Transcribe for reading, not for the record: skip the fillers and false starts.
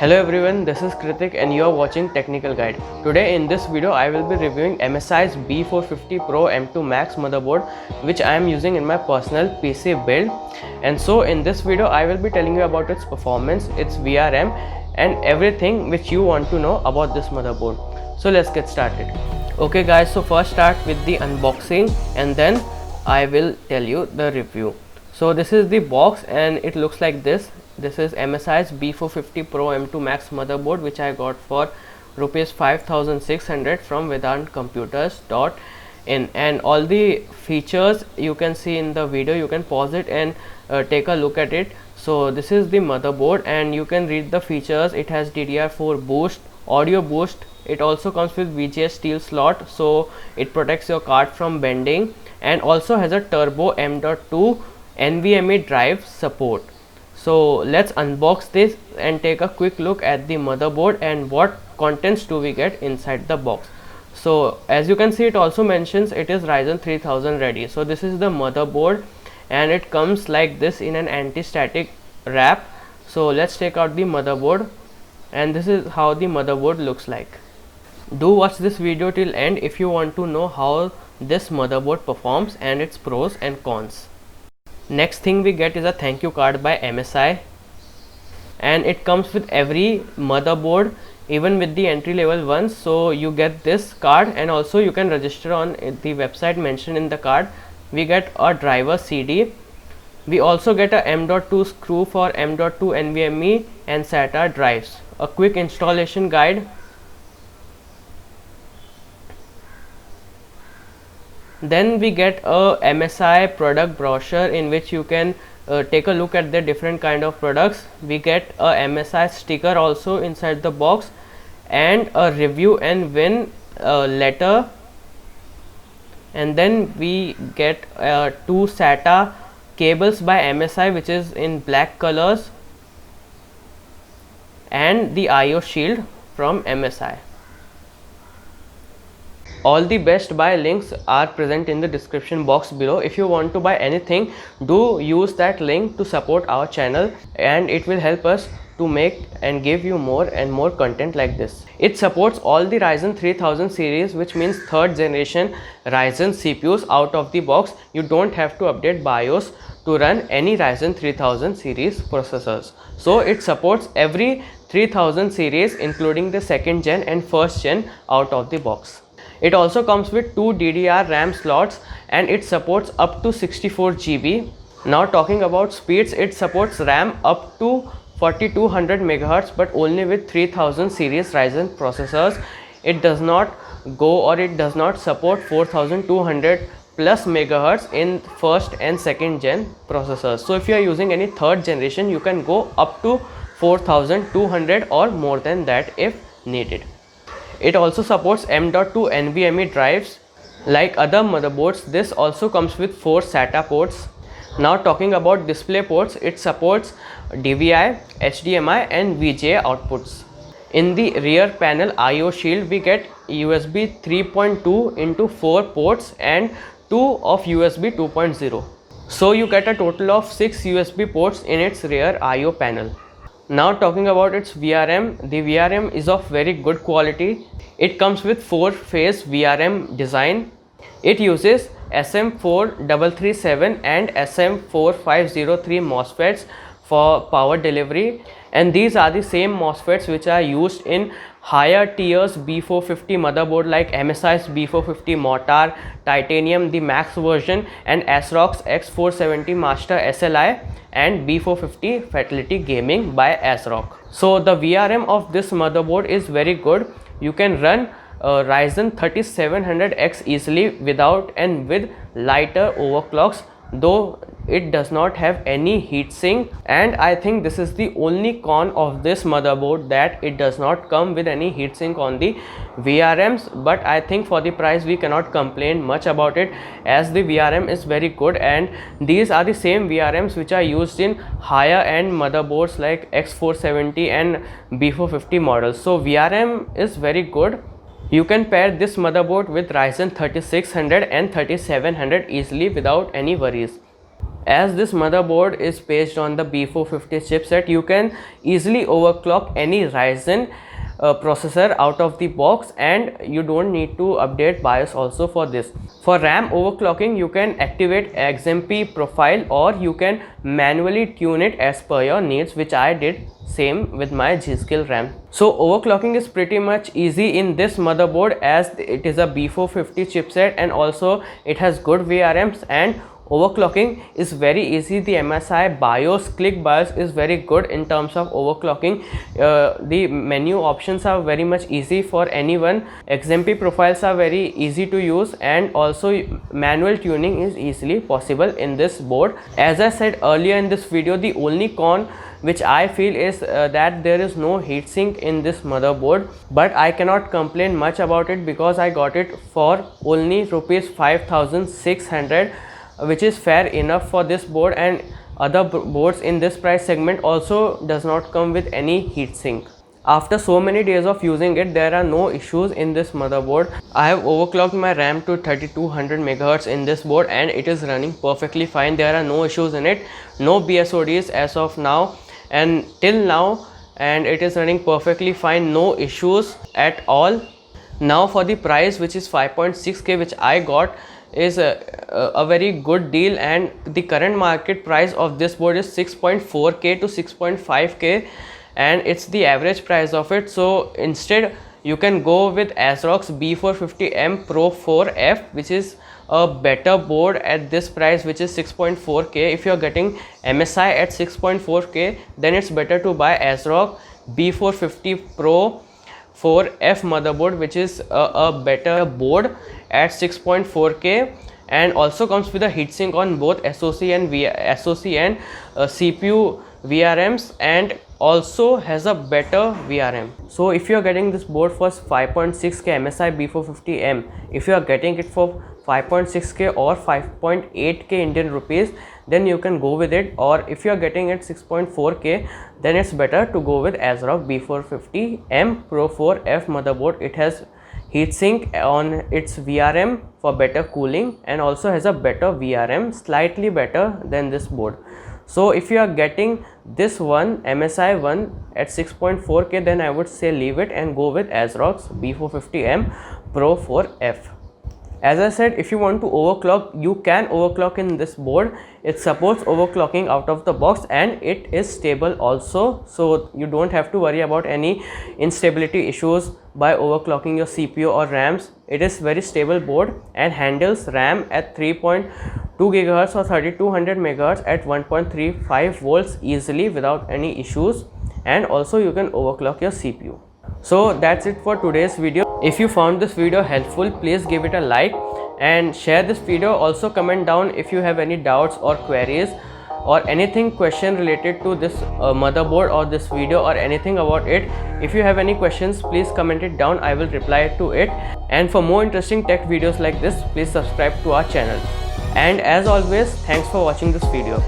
Hello everyone, this is Kritik and you are watching Technical Guide. Today in this video I will be reviewing MSI's B450 Pro M2 Max motherboard, which I am using in my personal PC build. And so in this video I will be telling you about its performance, its VRM and everything which you want to know about this motherboard. So let's get started. Okay guys, so first start with the unboxing and then I will tell you the review. So this is the box and it looks like this. This is MSI's B450 Pro M2 Max motherboard, which I got for rupees 5600 from vedantcomputers.in, and all the features you can see in the video. You can pause it and take a look at it. So this is the motherboard and you can read the features. It has DDR4 boost, audio boost. It also comes with VGA steel slot, so it protects your card from bending, and also has a turbo M.2 NVMe drive support. So let's unbox this and take a quick look at the motherboard and what contents do we get inside the box. So as you can see, it also mentions it is Ryzen 3000 ready. So this is the motherboard and it comes like this in an anti-static wrap. So let's take out the motherboard and this is how the motherboard looks like. Do watch this video till end if you want to know how this motherboard performs and its pros and cons. Next thing we get is a thank you card by MSI, and it comes with every motherboard, even with the entry level ones. So you get this card and also you can register on the website mentioned in the card. We get a driver CD. We also get a M.2 screw for M.2 NVMe and SATA drives, a quick installation guide. Then we get a MSI product brochure in which you can take a look at the different kind of products. We get a MSI sticker also inside the box and a review and win letter, and then we get 2 SATA cables by MSI which is in black colors, and the IO shield from MSI. All the best buy links are present in the description box below. If you want to buy anything, do use that link to support our channel and it will help us to make and give you more and more content like this. It supports all the Ryzen 3000 series, which means third generation Ryzen CPUs out of the box. You don't have to update BIOS to run any Ryzen 3000 series processors. So it supports every 3000 series including the second gen and first gen out of the box. It also comes with 2 DDR RAM slots and it supports up to 64 GB. Now talking about speeds, it supports RAM up to 4200 MHz but only with 3000 series Ryzen processors. It does not go or it does not support 4200 plus megahertz in first and second gen processors. So if you are using any third generation, you can go up to 4200 or more than that if needed. It also supports M.2 NVMe drives. Like other motherboards, this also comes with 4 SATA ports. Now talking about display ports, it supports DVI, HDMI and VGA outputs. In the rear panel IO shield, we get USB 3.2 into 4 ports and 2 of USB 2.0. So you get a total of 6 USB ports in its rear IO panel. Now talking about its VRM, the VRM is of very good quality. It comes with 4-phase VRM design. It uses SM4337 and SM4503 MOSFETs for power delivery, and these are the same MOSFETs which are used in higher tiers B450 motherboard like MSI's B450 Mortar, Titanium the Max version, and ASRock's X470 Master SLI and B450 Fatality Gaming by ASRock. So the VRM of this motherboard is very good. You can run Ryzen 3700X easily without and with lighter overclocks, though it does not have any heatsink, and I think this is the only con of this motherboard, that it does not come with any heatsink on the VRMs. But I think for the price we cannot complain much about it, as the VRM is very good, and these are the same VRMs which are used in higher end motherboards like X470 and B450 models. So VRM is very good. You can pair this motherboard with Ryzen 3600 and 3700 easily without any worries. As this motherboard is based on the B450 chipset, you can easily overclock any Ryzen processor out of the box, and you don't need to update BIOS also for this. For RAM overclocking, you can activate XMP profile, or you can manually tune it as per your needs, which I did same with my G-Skill RAM. So overclocking is pretty much easy in this motherboard, as it is a B450 chipset and also it has good VRMs, and overclocking is very easy. The MSI BIOS click BIOS is very good in terms of overclocking. The menu options are very much easy for anyone. XMP profiles are very easy to use, and also manual tuning is easily possible in this board. As I said earlier in this video, the only con which I feel is that there is no heatsink in this motherboard, but I cannot complain much about it because I got it for only rupees 5,600, which is fair enough for this board, and other boards in this price segment also does not come with any heatsink. After so many days of using it, there are no issues in this motherboard. I have overclocked my RAM to 3200 MHz in this board, and it is running perfectly fine. There are no issues in it, no BSODs as of now and till now, and it is running perfectly fine, no issues at all. Now for the price, which is 5.6K, which I got, is a very good deal, and the current market price of this board is 6.4K to 6.5K, and it's the average price of it. So instead you can go with ASRock's B450M Pro 4F, which is a better board at this price, which is 6.4K. If you are getting MSI at 6.4K, then it's better to buy ASRock B450 Pro 4F motherboard, which is a better board at 6.4K, and also comes with a heatsink on both SoC and CPU VRMs, and also has a better VRM. So if you are getting this board for 5.6K MSI B450M, if you are getting it for 5.6K or 5.8K Indian rupees, then you can go with it. Or if you are getting it 6.4K, then it's better to go with ASRock B450M Pro 4F motherboard. It has heatsink on its VRM for better cooling, and also has a better VRM, slightly better than this board. So if you are getting this one, MSI one, at 6.4K, then I would say leave it and go with ASRock's B450M Pro 4F. As I said, if you want to overclock, you can overclock in this board. It supports overclocking out of the box, and it is stable also, so you don't have to worry about any instability issues by overclocking your CPU or RAMs. It is very stable board and handles RAM at 3.2 GHz or 3200 MHz at 1.35 volts easily without any issues, and also you can overclock your CPU. So that's it for today's video. If you found this video helpful, please give it a like and share this video. Also comment down if you have any doubts or queries or anything question related to this motherboard or this video or anything about it. If you have any questions, please comment it down. I will reply to it. And for more interesting tech videos like this, please subscribe to our channel. And as always, thanks for watching this video.